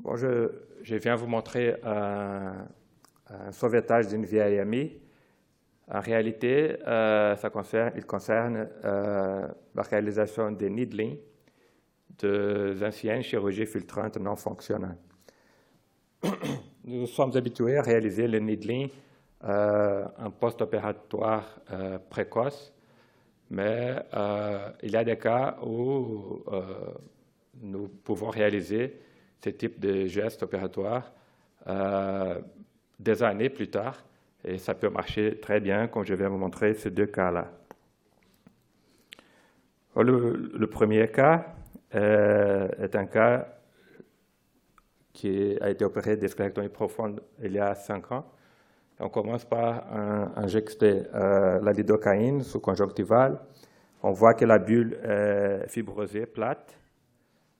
Bon, je viens vous montrer un sauvetage d'une vieille amie. En réalité, il concerne la réalisation des needling des anciennes chirurgies filtrantes non fonctionnantes. Nous sommes habitués à réaliser le needling en post-opératoire précoce, mais il y a des cas où nous pouvons réaliser ce type de geste opératoire des années plus tard, et ça peut marcher très bien, comme je vais vous montrer ces deux cas-là. Le premier cas est un cas qui a été opéré d'esclérectomie profonde il y a 5 ans. On commence par injecter la lidocaïne sous-conjonctivale. On voit que la bulle est fibrosée, plate,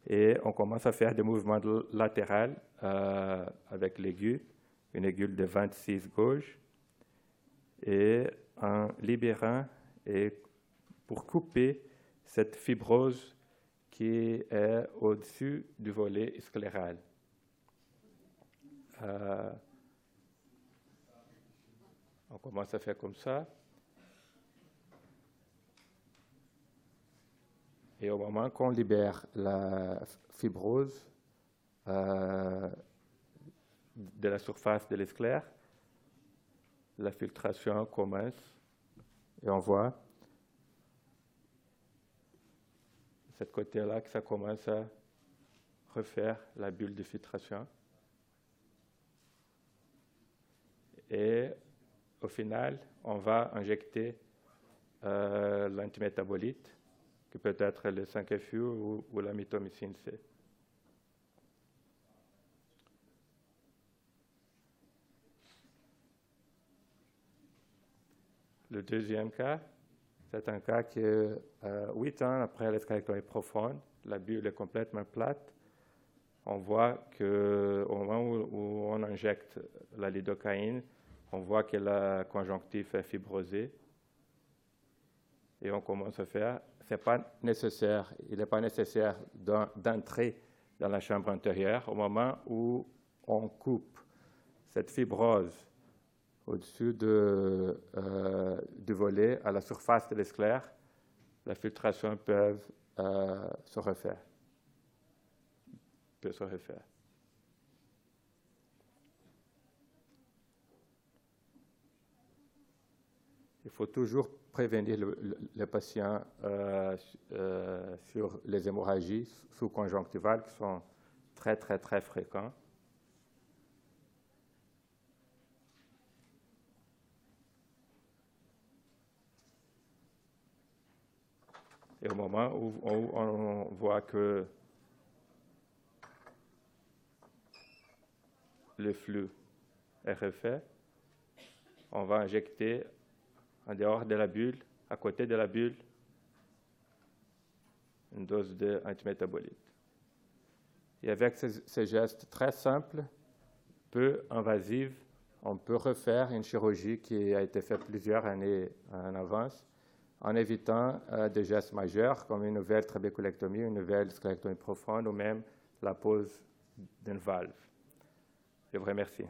et on commence à faire des mouvements latéraux avec l'aiguille, une aiguille de 26 gauche, et en libérant et pour couper cette fibrose qui est au-dessus du volet scléral. On commence à faire comme ça. Et au moment qu'on libère la fibrose de la surface de l'esclère, la filtration commence et on voit de ce côté-là que ça commence à refaire la bulle de filtration. Et au final, on va injecter l'antimétabolite, qui peut être le 5-FU ou la mitomycine C. Le deuxième cas, c'est un cas qui est 8 ans après l'esclérectomie profonde, la bulle est complètement plate. On voit qu'au moment où on injecte la lidocaïne, on voit que la conjonctive est fibrosée. Et on commence à faire, il n'est pas nécessaire d'entrer dans la chambre antérieure au moment où on coupe cette fibrose au-dessus du volet à la surface de l'esclère, la filtration peut se refaire. Il faut toujours prévenir le patient sur les hémorragies sous-conjonctivales qui sont très, très, très fréquentes. Et au moment où on voit que le flux est refait, on va injecter en dehors de la bulle, à côté de la bulle, une dose d'antimétabolite. Et avec ces gestes très simples, peu invasifs, on peut refaire une chirurgie qui a été faite plusieurs années en avance, en évitant des gestes majeurs comme une nouvelle trabéculectomie, une nouvelle sclérectomie profonde ou même la pose d'une valve. Je vous remercie.